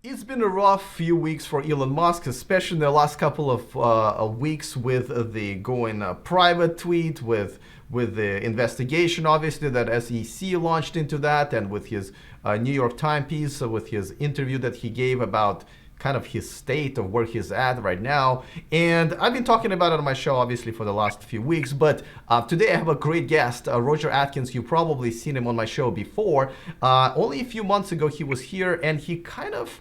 It's been a rough few weeks for Elon Musk, especially in the last couple of weeks with the going private tweet, with the investigation, obviously, that SEC launched into that, and with his New York Times piece, with his interview that he gave about kind of his state of where he's at right now. And I've been talking about it on my show, obviously, for the last few weeks. But today I have a great guest, Roger Atkins. You've probably seen him on my show before. Only a few months ago, he was here, and he kind of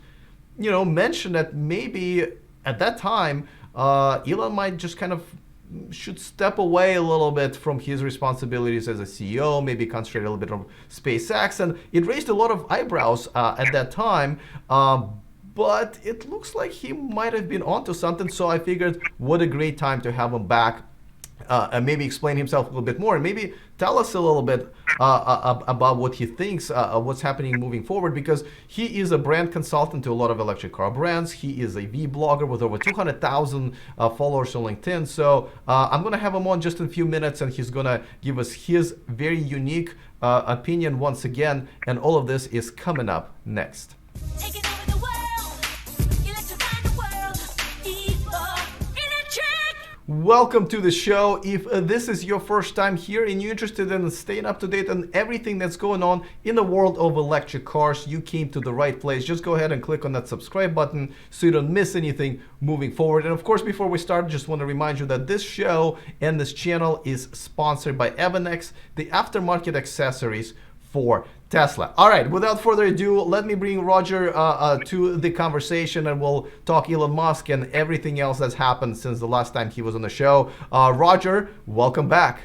mentioned that maybe at that time, Elon might just kind of should step away a little bit from his responsibilities as a CEO, maybe concentrate a little bit on SpaceX. And it raised a lot of eyebrows at that time. But it looks like he might have been onto something. So I figured what a great time to have him back and maybe explain himself a little bit more and maybe tell us a little bit about what he thinks, what's happening moving forward, because he is a brand consultant to a lot of electric car brands. He is a V-blogger with over 200,000 followers on LinkedIn. So I'm going to have him on just in a few minutes, and he's going to give us his very unique opinion once again. And all of this is coming up next. Taking over the world, electrifying the world, Welcome to the show. If this is your first time here and you're interested in staying up to date on everything that's going on in the world of electric cars, you came to the right place. Just go ahead and click on that subscribe button so you don't miss anything moving forward. And of course, before we start, just want to remind you that this show and this channel is sponsored by Evanex, the aftermarket accessories for Tesla. All right, without further ado, let me bring Roger to the conversation, and we'll talk Elon Musk and everything else that's happened since the last time he was on the show. Roger, welcome back.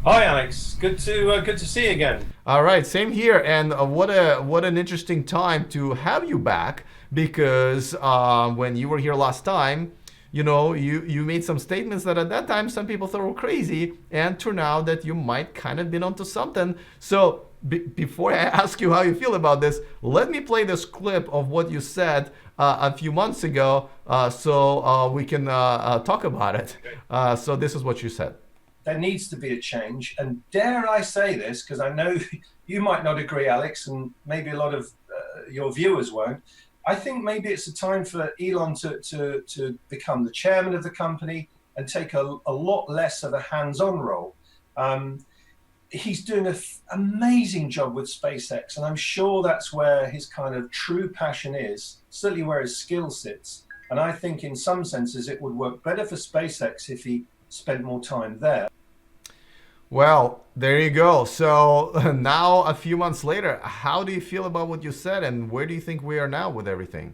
Hi, Alex. Good to see you again. All right, same here. And what an interesting time to have you back, because when you were here last time, you made some statements that at that time some people thought were crazy, and turned out that you might kind of been onto something. So before I ask you how you feel about this, let me play this clip of what you said a few months ago, so we can talk about it. So this is what you said. There needs to be a change, and dare I say this, because I know you might not agree, Alex, and maybe a lot of your viewers won't. I think maybe it's a time for Elon to become the chairman of the company and take a lot less of a hands-on role. He's doing an amazing job with SpaceX, and I'm sure that's where his kind of true passion is, certainly where his skill sits. And I think in some senses it would work better for SpaceX if he spent more time there. Well, there you go. So now, a few months later, how do you feel about what you said, and where do you think we are now with everything?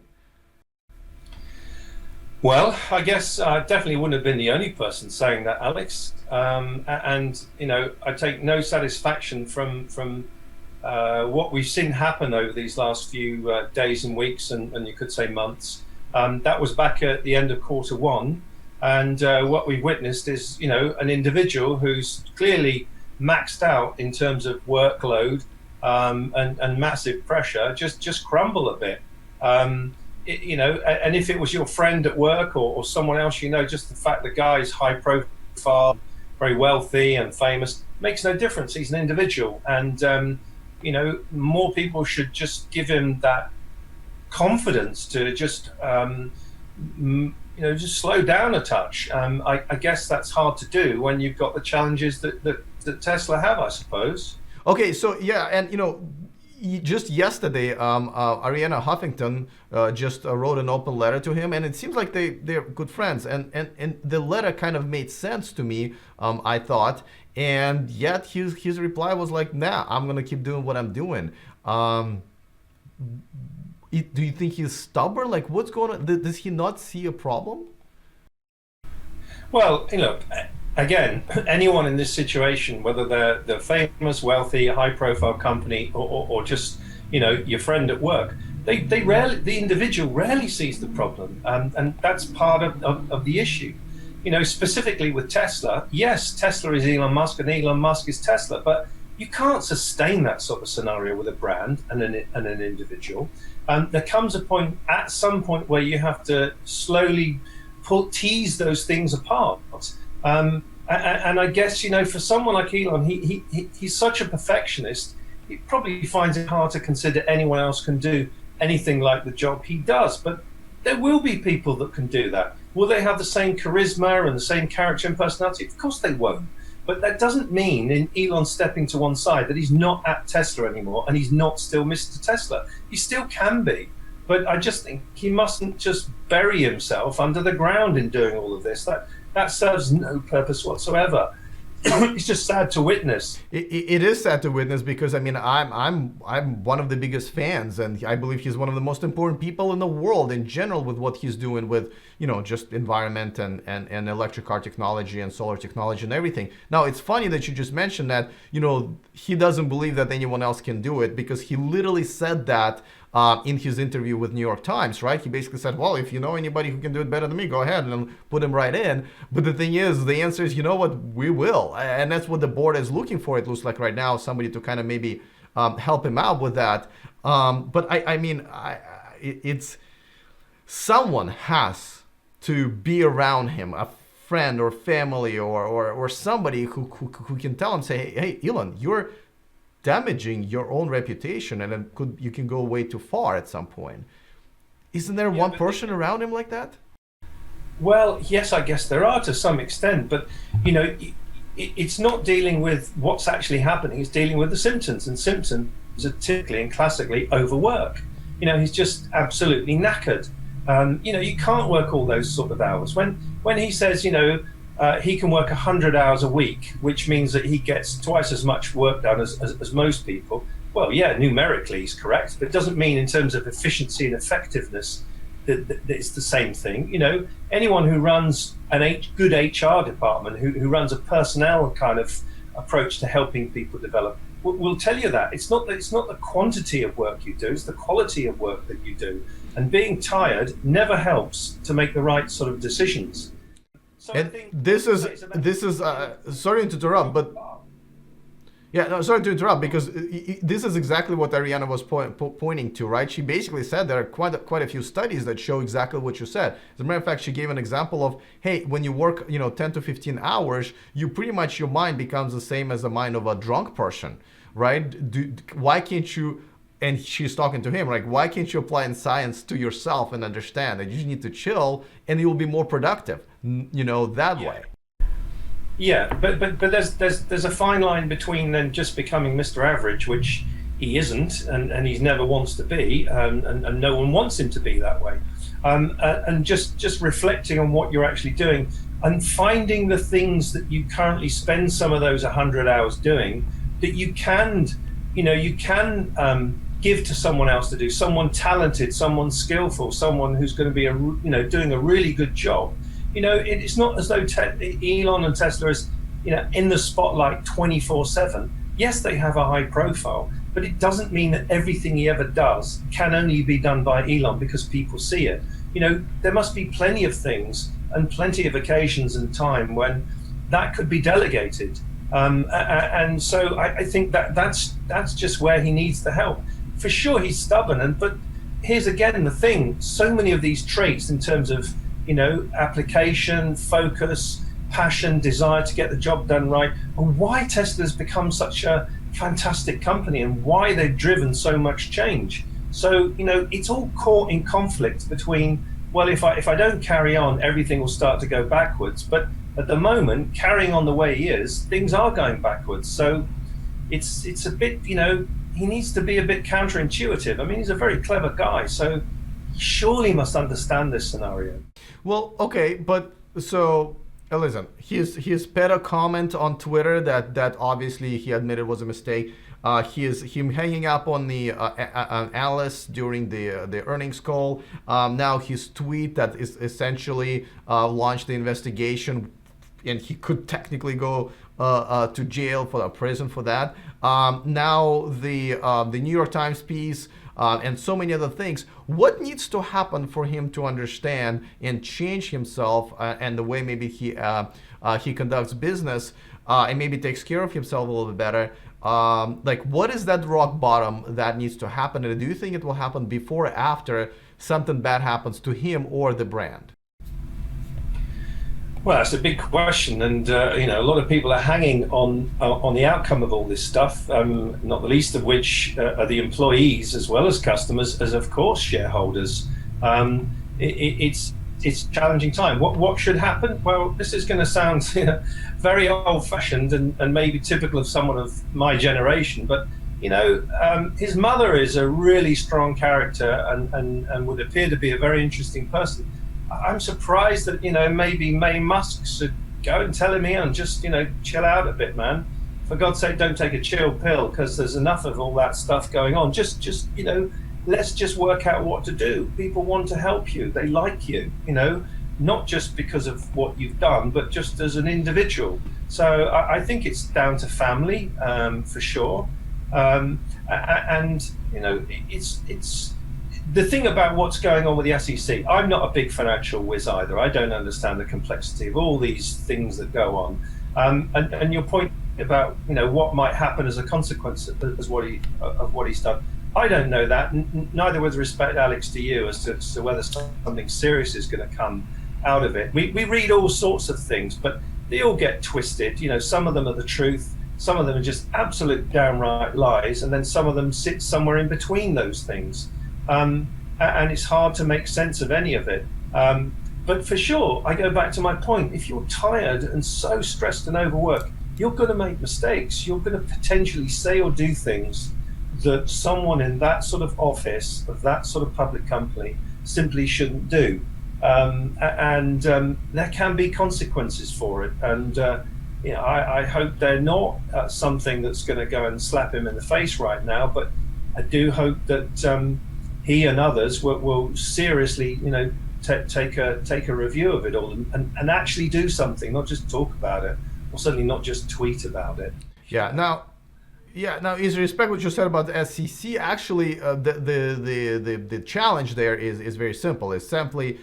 Well, I guess I definitely wouldn't have been the only person saying that, Alex. And I take no satisfaction from what we've seen happen over these last few days and weeks, and you could say months. That was back at the end of Q1. And what we've witnessed is, an individual who's clearly maxed out in terms of workload and massive pressure just crumble a bit. And if it was your friend at work or someone else, just the fact the guy's high profile, very wealthy and famous makes no difference. He's an individual, and more people should just give him that confidence to just just slow down a touch. I guess that's hard to do when you've got the challenges that Tesla have, I suppose. Okay, so yeah, and just yesterday, Ariana Huffington just wrote an open letter to him, and it seems like they're good friends, and the letter kind of made sense to me, I thought, and yet his reply was like, nah, I'm gonna keep doing what I'm doing. Do you think he's stubborn? Like, what's going on? Does he not see a problem? Well, again, anyone in this situation, whether they're famous, wealthy, high-profile company, or just your friend at work, the individual rarely sees the problem, and that's part of the issue. Specifically with Tesla, yes, Tesla is Elon Musk, and Elon Musk is Tesla, but you can't sustain that sort of scenario with a brand and an individual. There comes a point, at some point, where you have to slowly tease those things apart. And I guess, for someone like Elon, he's such a perfectionist, he probably finds it hard to consider anyone else can do anything like the job he does. But there will be people that can do that. Will they have the same charisma and the same character and personality? Of course they won't. But that doesn't mean in Elon stepping to one side that he's not at Tesla anymore and he's not still Mr. Tesla. He still can be. But I just think he mustn't just bury himself under the ground in doing all of this. That serves no purpose whatsoever. It's just sad to witness. It is sad to witness because I mean I'm one of the biggest fans, and I believe he's one of the most important people in the world in general with what he's doing with, you know, just environment and electric car technology and solar technology and everything. Now it's funny that you just mentioned that, you know, he doesn't believe that anyone else can do it, because he literally said that in his interview with New York Times, right? He basically said, well, if you know anybody who can do it better than me, go ahead and put him right in. But the thing is, the answer is, you know what, we will. And that's what the board is looking for, it looks like right now, somebody to kind of maybe help him out with that. But I mean, it's someone has to be around him, a friend or family or somebody who can tell him, say, hey, Elon, you're damaging your own reputation, and then you can go way too far at some point. Isn't there one person around him like that? Well, yes, I guess there are to some extent, but you know, it's not dealing with what's actually happening. It's dealing with the symptoms, and symptoms are typically and classically overwork. You know, he's just absolutely knackered. You know, you can't work all those sort of hours. When he says, you know, he can work 100 hours a week, which means that he gets twice as much work done as most people. Well, yeah, numerically he's correct, but it doesn't mean in terms of efficiency and effectiveness that it's the same thing. You know, anyone who runs good HR department, who runs a personnel kind of approach to helping people develop, will tell you that. It's not the quantity of work you do, it's the quality of work that you do. And being tired never helps to make the right sort of decisions. So and this is sorry to interrupt, but yeah, no, sorry to interrupt, because this is exactly what Ariana was pointing to, right? She basically said there are quite a few studies that show exactly what you said. As a matter of fact, she gave an example of, hey, when you work, you know, 10 to 15 hours, you pretty much, your mind becomes the same as the mind of a drunk person, right? Why can't you? And she's talking to him, like, why can't you apply science to yourself and understand that you just need to chill and you'll be more productive, you know, that way. Yeah, but there's a fine line between then just becoming Mr. Average, which he isn't, and he never wants to be, and no one wants him to be that way, and just reflecting on what you're actually doing and finding the things that you currently spend some of those 100 hours doing that you can, you know, you can give to someone else to do, someone talented, someone skillful, someone who's going to be doing a really good job. You know, it's not as though Elon and Tesla is, you know, in the spotlight 24/7. Yes, they have a high profile, but it doesn't mean that everything he ever does can only be done by Elon because people see it. You know, there must be plenty of things and plenty of occasions and time when that could be delegated. And so I think that's just where he needs the help. For sure, he's stubborn, but here's again the thing: so many of these traits in terms of, you know, application, focus, passion, desire to get the job done right, and why Tesla's become such a fantastic company and why they've driven so much change. So, you know, it's all caught in conflict between, well, if I don't carry on, everything will start to go backwards. But at the moment, carrying on the way he is, things are going backwards. So it's a bit, you know, he needs to be a bit counterintuitive. I mean, he's a very clever guy, so he surely must understand this scenario. Well, okay, but so listen, he's put a comment on Twitter that obviously he admitted was a mistake. Him hanging up on the Alice during the earnings call. Now his tweet that is essentially launched the investigation, and he could technically go to jail for a prison for that. Now the New York Times piece. And so many other things. What needs to happen for him to understand and change himself and the way maybe he conducts business and maybe takes care of himself a little bit better? Like, what is that rock bottom that needs to happen? And do you think it will happen before or after something bad happens to him or the brand? Well, that's a big question, and a lot of people are hanging on the outcome of all this stuff. Not the least of which are the employees, as well as customers, as of course shareholders. It's a challenging time. What should happen? Well, this is going to sound very old-fashioned and maybe typical of someone of my generation, but his mother is a really strong character and would appear to be a very interesting person. I'm surprised that maybe Musk should go and tell him, Elon, just chill out a bit, man. For God's sake, don't take a chill pill, because there's enough of all that stuff going on. Just let's just work out what to do. People want to help you. They like you, not just because of what you've done, but just as an individual. So I think it's down to family, for sure. And it's the thing about what's going on with the SEC. I'm not a big financial whiz either. I don't understand the complexity of all these things that go on. And your point about what might happen as a consequence of what he's done, I don't know that. Neither with respect, Alex, to you as to whether something serious is going to come out of it. We read all sorts of things, but they all get twisted. Some of them are the truth. Some of them are just absolute downright lies, and then some of them sit somewhere in between those things. And it's hard to make sense of any of it. But for sure, I go back to my point. If you're tired and so stressed and overworked, you're going to make mistakes. You're going to potentially say or do things that someone in that sort of office, of that sort of public company, simply shouldn't do. And there can be consequences for it. And I hope they're not something that's going to go and slap him in the face right now. But I do hope that he and others will seriously, take a review of it all and actually do something, not just talk about it, or certainly not just tweet about it. Now, is respect what you said about the SEC. Actually, the challenge there is very simple. It's simply,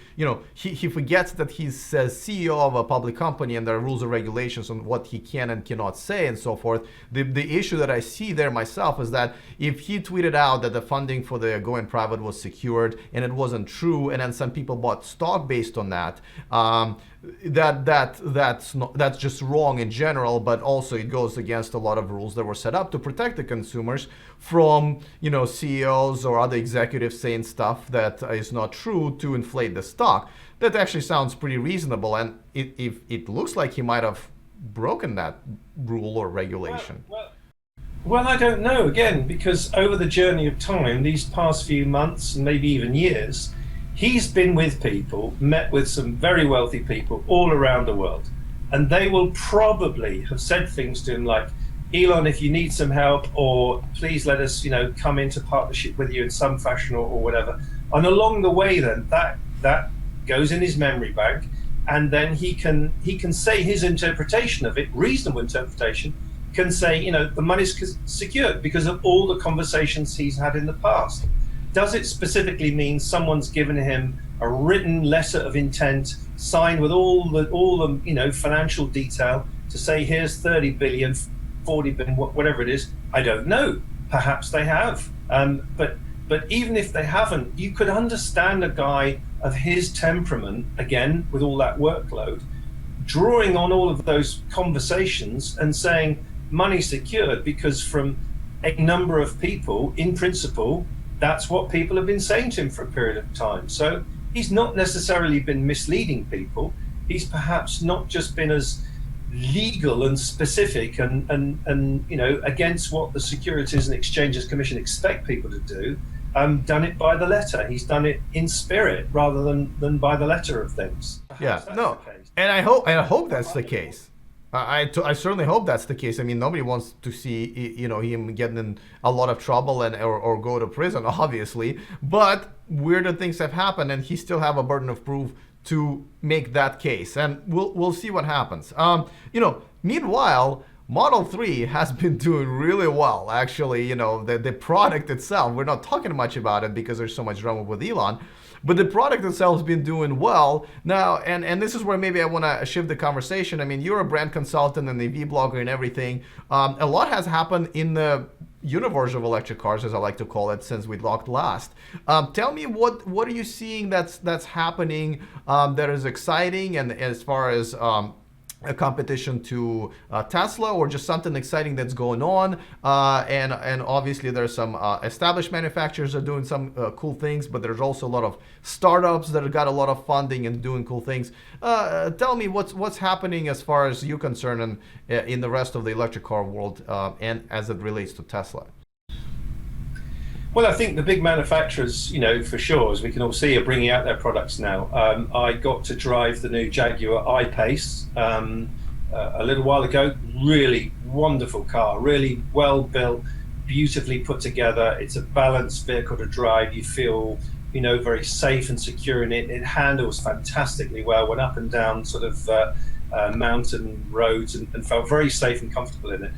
he forgets that he's CEO of a public company and there are rules and regulations on what he can and cannot say and so forth. The issue that I see there myself is that if he tweeted out that the funding for the going private was secured and it wasn't true, and then some people bought stock based on that, that's just wrong in general, but also it goes against a lot of rules that were set up to protect the consumers from CEOs or other executives saying stuff that is not true to inflate the stock. That actually sounds pretty reasonable, and it looks like he might have broken that rule or regulation. Well, I don't know, again, because over the journey of time, these past few months and maybe even years, he's been with people, met with some very wealthy people all around the world, and they will probably have said things to him like, Elon, if you need some help, or please let us, come into partnership with you in some fashion or whatever. And along the way, then that goes in his memory bank, and then he can say his interpretation of it, reasonable interpretation, can say, the money's secured because of all the conversations he's had in the past. Does it specifically mean someone's given him a written letter of intent signed with all the financial detail to say here's 30 billion, 40 billion, whatever it is? I don't know. Perhaps they have. But even if they haven't, you could understand a guy of his temperament, again, with all that workload, drawing on all of those conversations and saying money secured because from a number of people, in principle, that's what people have been saying to him for a period of time. So he's not necessarily been misleading people. He's perhaps not just been as legal and specific and against what the Securities and Exchanges Commission expect people to do, done it by the letter. He's done it in spirit rather than by the letter of things. And I hope that's the case. I certainly hope that's the case. I mean, nobody wants to see him getting in a lot of trouble or go to prison, obviously. But weirder things have happened, and he still have a burden of proof to make that case. And we'll see what happens. Meanwhile, Model 3 has been doing really well. Actually, the product itself, we're not talking much about it because there's so much drama with Elon. But the product itself has been doing well now, and this is where maybe I want to shift the conversation. I mean, you're a brand consultant and a V blogger and everything. A lot has happened in the universe of electric cars, as I like to call it, since we talked last. Tell me what are you seeing that's happening that is exciting, and as far as a competition to Tesla, or just something exciting that's going on. And obviously there's some established manufacturers that are doing some cool things, but there's also a lot of startups that have got a lot of funding and doing cool things. Tell me what's happening as far as you're concerned, and in the rest of the electric car world, and as it relates to Tesla. Well, I think the big manufacturers, for sure, as we can all see, are bringing out their products now. I got to drive the new Jaguar I-Pace a little while ago. Really wonderful car, really well built, beautifully put together. It's a balanced vehicle to drive. You feel, very safe and secure in it. It handles fantastically well, went up and down sort of mountain roads, and felt very safe and comfortable in it.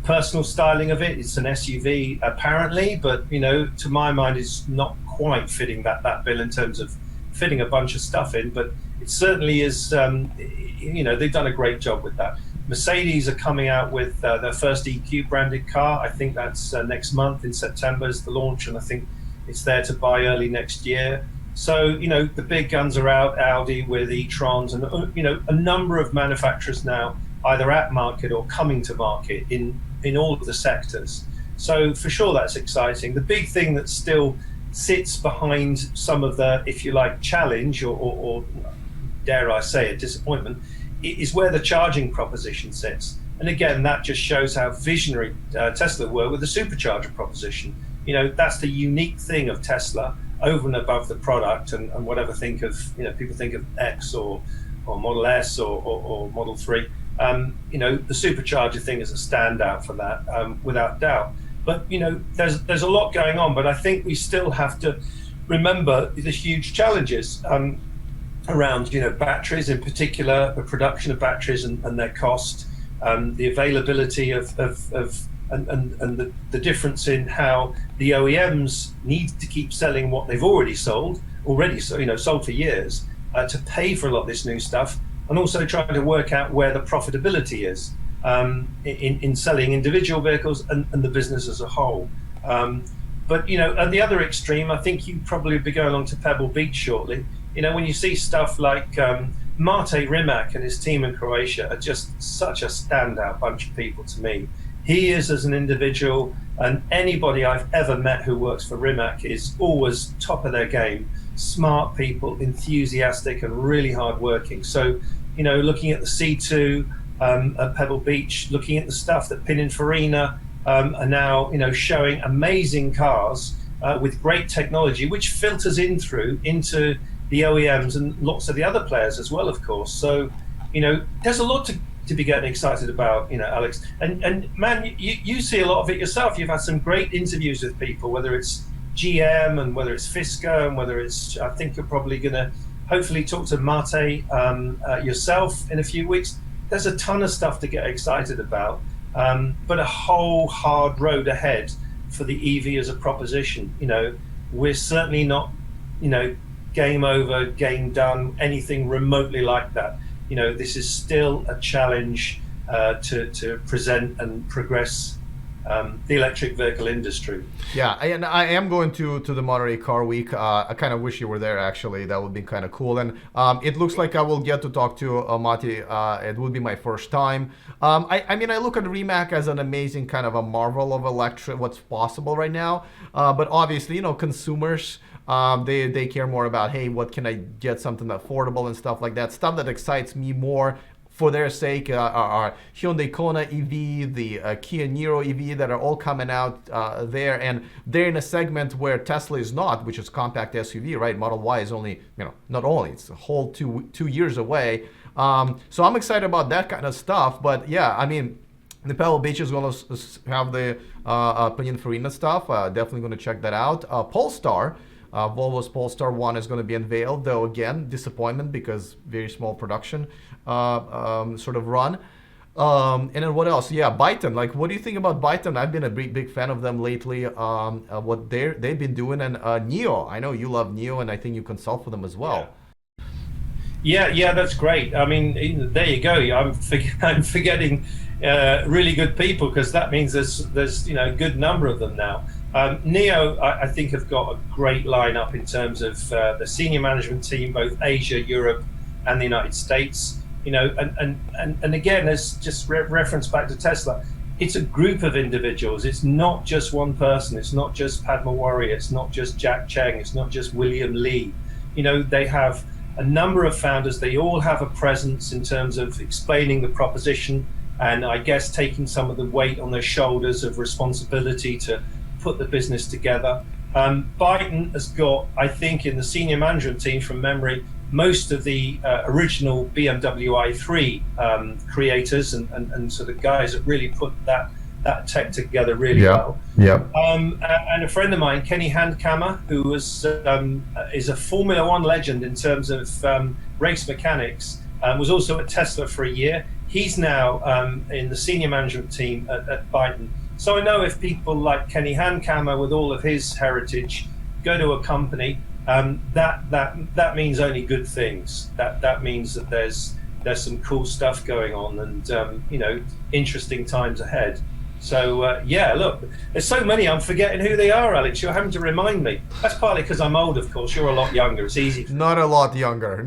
Personal styling of it, it's an SUV apparently, but to my mind it's not quite fitting that bill in terms of fitting a bunch of stuff in, but it certainly is. They've done a great job with that. Mercedes are coming out with their first EQ branded car. I think that's next month in September is the launch, and I think it's there to buy early next year. So the big guns are out, Audi with e-trons, and a number of manufacturers now either at market or coming to market in all of the sectors. So for sure that's exciting. The big thing that still sits behind some of the, if you like, challenge or dare I say it, disappointment, is where the charging proposition sits. And again, that just shows how visionary Tesla were with the supercharger proposition. That's the unique thing of Tesla over and above the product and whatever people think of X or Model S or Model 3. The supercharger thing is a standout for that, without doubt. But there's a lot going on. But I think we still have to remember the huge challenges around batteries, in particular, the production of batteries and their cost, the availability of and the difference in how the OEMs need to keep selling what they've already sold for years to pay for a lot of this new stuff. And also trying to work out where the profitability is in selling individual vehicles and the business as a whole. But at the other extreme, I think you probably be going along to Pebble Beach shortly. When you see stuff like Mate Rimac and his team in Croatia are just such a standout bunch of people to me. He is as an individual, and anybody I've ever met who works for Rimac is always top of their game. Smart people, enthusiastic and really hardworking. So, looking at the C2 at Pebble Beach, looking at the stuff that Pininfarina are now, showing amazing cars with great technology, which filters into the OEMs and lots of the other players as well, of course. So, there's a lot to be getting excited about, Alex. And man, you see a lot of it yourself. You've had some great interviews with people, whether it's GM and whether it's Fisker and whether it's, I think you're probably going to hopefully talk to Mate yourself in a few weeks. There's a ton of stuff to get excited about, but a whole hard road ahead for the EV as a proposition. We're certainly not, game over, game done, anything remotely like that. This is still a challenge to present and progress the electric vehicle industry. Yeah, and I am going to the Monterey Car Week. I kind of wish you were there, actually. That would be kind of cool. And it looks like I will get to talk to Mate. It will be my first time. I look at Rimac as an amazing kind of a marvel of what's possible right now. But obviously, consumers, they care more about, hey, what can I get something affordable and stuff like that. Stuff that excites me more for their sake are Hyundai Kona EV, the Kia Niro EV that are all coming out there, and they're in a segment where Tesla is not, which is compact SUV, right? Model Y is only, not only, it's a whole two years away. So I'm excited about that kind of stuff, but yeah, the Pebble Beach is going to have the Pininfarina stuff. Definitely going to check that out. Polestar. Volvo's Polestar 1 is going to be unveiled, though again, disappointment because very small production sort of run. And then what else? Yeah, Byton. Like, what do you think about Byton? I've been a big fan of them lately. What they've been doing, and NIO. I know you love NIO, and I think you consult for them as well. Yeah, that's great. There you go. I'm forgetting really good people, because that means there's a good number of them now. Neo, I think, have got a great lineup in terms of the senior management team, both Asia, Europe, and the United States. And again, there's just reference back to Tesla. It's a group of individuals. It's not just one person. It's not just Padma Warrior. It's not just Jack Cheng. It's not just William Lee. They have a number of founders. They all have a presence in terms of explaining the proposition, and I guess taking some of the weight on their shoulders of responsibility to put the business together. Biden has got, I think, in the senior management team, from memory, most of the original BMW i3 creators and sort of guys that really put that tech together really well. Yeah. And a friend of mine, Kenny Handkammer, who was is a Formula One legend in terms of race mechanics, was also at Tesla for a year. He's now in the senior management team at Biden. So I know if people like Kenny Handkammer, with all of his heritage, go to a company, that means only good things. That means that there's some cool stuff going on, and interesting times ahead. So look, there's so many, I'm forgetting who they are, Alex. You're having to remind me. That's partly because I'm old, of course. You're a lot younger. It's easy. Not a lot younger.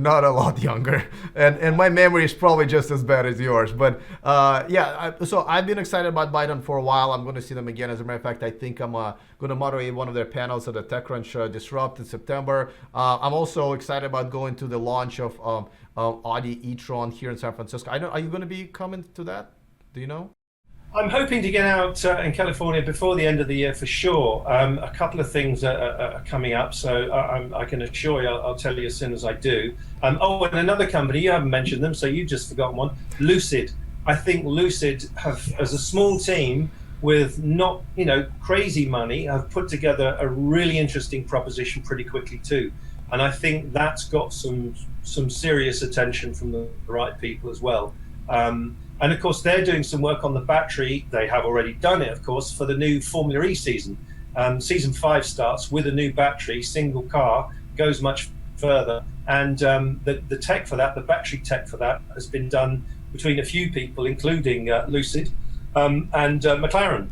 And my memory is probably just as bad as yours. But so I've been excited about Biden for a while. I'm going to see them again. As a matter of fact, I think I'm going to moderate one of their panels at the TechCrunch Disrupt in September. I'm also excited about going to the launch of Audi e-tron here in San Francisco. Are you going to be coming to that? Do you know? I'm hoping to get out in California before the end of the year for sure. A couple of things are coming up, so I can assure you I'll tell you as soon as I do. And another company, you haven't mentioned them, so you've just forgotten one, Lucid. I think Lucid have, as a small team with not crazy money, have put together a really interesting proposition pretty quickly too. And I think that's got some serious attention from the right people as well. And of course, they're doing some work on the battery. They have already done it, of course, for the new Formula E season. Season 5 starts with a new battery, single car, goes much further. And the tech for that, the battery tech for that, has been done between a few people, including Lucid and McLaren.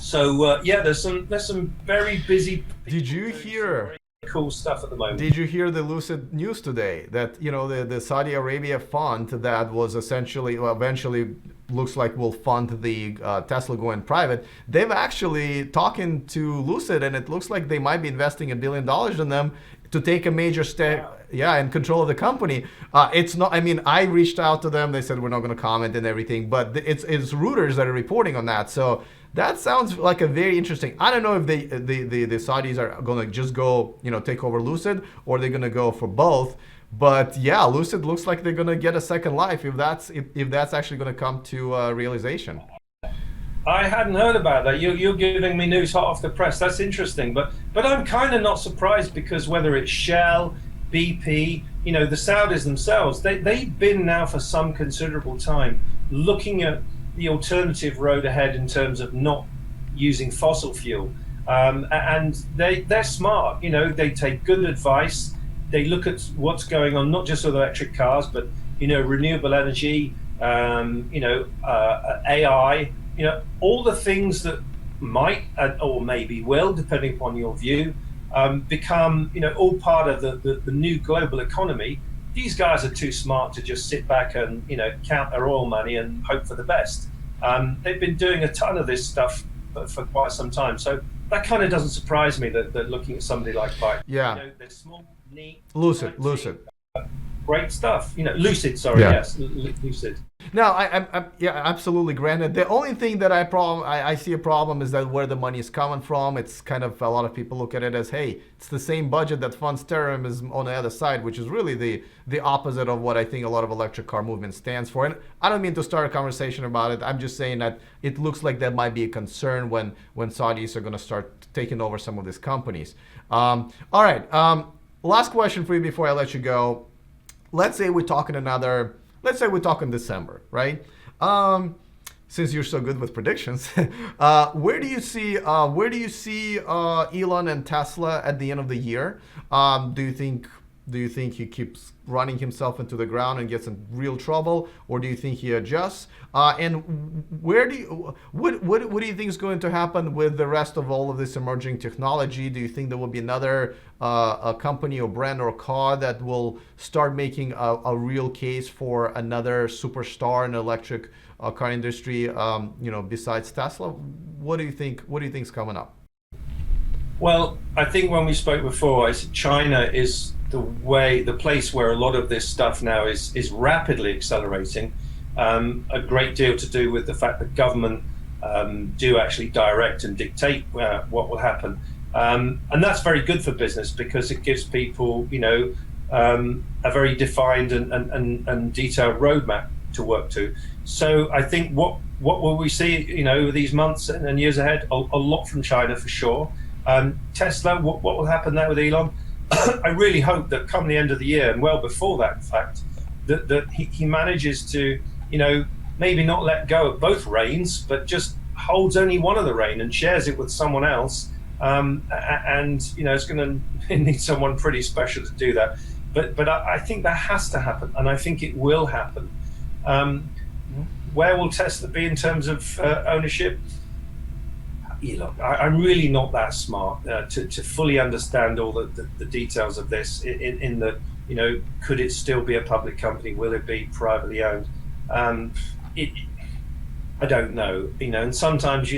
There's some very busy. Did you hear? Cool stuff at the moment. Did you hear the Lucid news today that the Saudi Arabia fund that was eventually looks like will fund the Tesla going private? They've actually talking to Lucid, and it looks like they might be investing $1 billion in them to take a major step, in control of the company. It's not. I mean, I reached out to them. They said we're not going to comment and everything, but it's Reuters that are reporting on that. So that sounds like a very interesting. I don't know if the Saudis are going to just go take over Lucid, or they're going to go for both. But yeah, Lucid looks like they're going to get a second life if that's actually going to come to realization. I hadn't heard about that. You're giving me news hot off the press. That's interesting. But I'm kind of not surprised, because whether it's Shell, BP, the Saudis themselves, they've been now for some considerable time looking at the alternative road ahead in terms of not using fossil fuel. And they're smart. They take good advice. They look at what's going on, not just with electric cars, but renewable energy, AI, all the things that might or maybe will, depending upon your view, become all part of the new global economy. These guys are too smart to just sit back and count their oil money and hope for the best. They've been doing a ton of this stuff for quite some time, so that kind of doesn't surprise me that looking at somebody like Biden. Yeah, they're small, neat, Lucid. Great stuff. Lucid. Sorry, yes, Lucid. No, I'm absolutely. Granted, the only thing that I see a problem is that where the money is coming from. It's kind of, a lot of people look at it as, hey, it's the same budget that funds terrorism on the other side, which is really the opposite of what I think a lot of electric car movement stands for. And I don't mean to start a conversation about it. I'm just saying that it looks like that might be a concern when Saudis are going to start taking over some of these companies. All right. Last question for you before I let you go. Let's say we're talking December, right? Since you're so good with predictions, where do you see Elon and Tesla at the end of the year? Do you think Do you think he keeps running himself into the ground and gets in real trouble, or do you think he adjusts? And what do you think is going to happen with the rest of all of this emerging technology? Do you think there will be another a company or brand or car that will start making a real case for another superstar in the electric car industry, besides Tesla? What do you think? What do you think is coming up? Well, I think when we spoke before, I said China is the place where a lot of this stuff now is rapidly accelerating. A great deal to do with the fact that government do actually direct and dictate what will happen. And that's very good for business because it gives people, a very defined and detailed roadmap to work to. So I think what will we see, over these months and years ahead? A lot from China for sure. Tesla, what will happen there with Elon? I really hope that come the end of the year, and well before that, in fact, that he manages to, maybe not let go of both reins, but just holds only one of the rein and shares it with someone else. It's going to need someone pretty special to do that. But I think that has to happen, and I think it will happen. Where will Tesla be in terms of ownership? Look, I'm really not that smart to fully understand all the details of this. In the, could it still be a public company? Will it be privately owned? I don't know. And sometimes,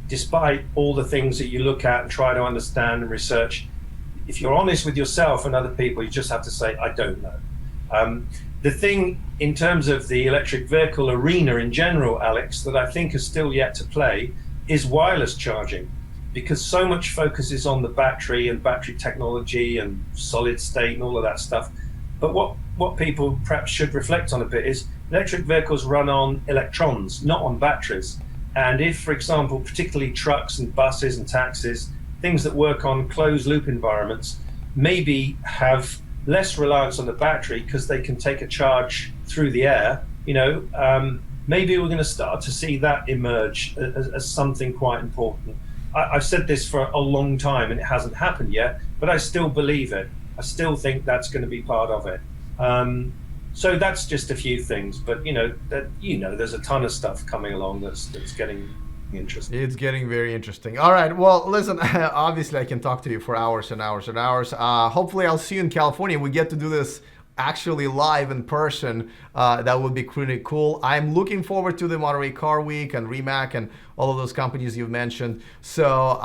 despite all the things that you look at and try to understand and research, if you're honest with yourself and other people, you just have to say, I don't know. The thing in terms of the electric vehicle arena in general, Alex, that I think is still yet to play is wireless charging, because so much focus is on the battery and battery technology and solid state and all of that stuff. But what people perhaps should reflect on a bit is electric vehicles run on electrons, not on batteries. And if, for example, particularly trucks and buses and taxis, things that work on closed loop environments, maybe have less reliance on the battery because they can take a charge through the air, maybe we're going to start to see that emerge as something quite important. I've said this for a long time and it hasn't happened yet, but I still believe it. I still think that's going to be part of it. So that's just a few things, but there's a ton of stuff coming along that's getting interesting. It's getting very interesting. All right. Well, listen, obviously I can talk to you for hours and hours and hours. Hopefully I'll see you in California. We get to do this actually live in person. That would be pretty cool. I'm looking forward to the Monterey Car Week and Rimac and all of those companies you've mentioned. So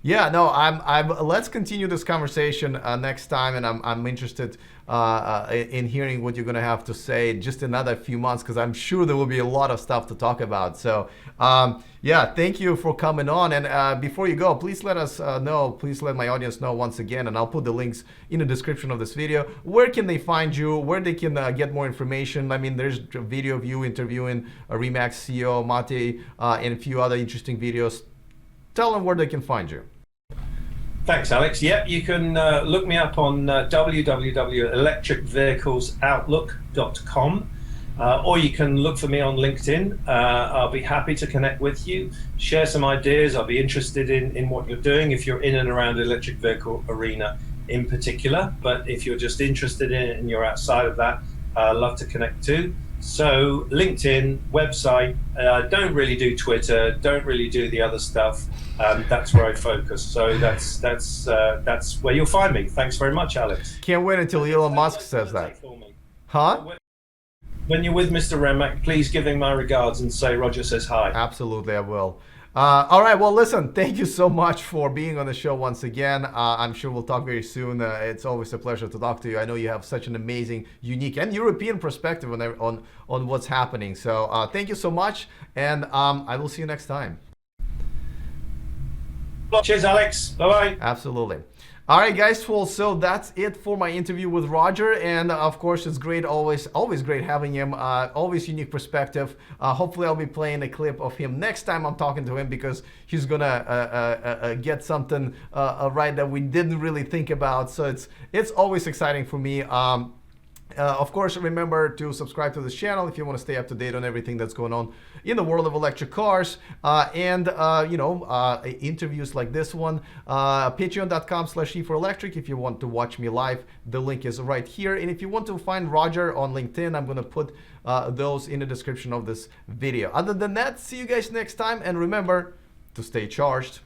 let's continue this conversation next time, and I'm interested in hearing what you're going to have to say just another few months, because I'm sure there will be a lot of stuff to talk about. So thank you for coming on. And before you go, please let us know, please let my audience know once again, and I'll put the links in the description of this video. Where can they find you? Where they can get more information? I mean, there's a video of you interviewing Rimac CEO Mate and a few other interesting videos. Tell them where they can find you. Thanks, Alex. Yep, you can look me up on www.electricvehiclesoutlook.com, or you can look for me on LinkedIn. I'll be happy to connect with you, share some ideas. I'll be interested in what you're doing if you're in and around the electric vehicle arena in particular. But if you're just interested in it and you're outside of that, I'd love to connect too. So LinkedIn, website, don't really do Twitter, don't really do the other stuff. That's where I focus. So that's where you'll find me. Thanks very much, Alex. Can't wait until Elon Musk says that. Huh? When you're with Mr. Remack, please give him my regards and say Roger says hi. Absolutely, I will. All right, well, listen, thank you so much for being on the show once again. I'm sure we'll talk very soon. It's always a pleasure to talk to you. I know you have such an amazing, unique, and European perspective on what's happening. So thank you so much, and I will see you next time. Cheers, Alex. Bye-bye. Absolutely. All right, guys. Well, so that's it for my interview with Roger, and of course, it's great, always great having him. Always unique perspective. Hopefully, I'll be playing a clip of him next time I'm talking to him, because he's gonna get something right that we didn't really think about. So it's always exciting for me. Of course, remember to subscribe to this channel if you want to stay up to date on everything that's going on in the world of electric cars, and interviews like this one. Patreon.com/E4Electric if you want to watch me live. The link is right here. And if you want to find Roger on LinkedIn, I'm going to put those in the description of this video. Other than that, see you guys next time, and remember to stay charged.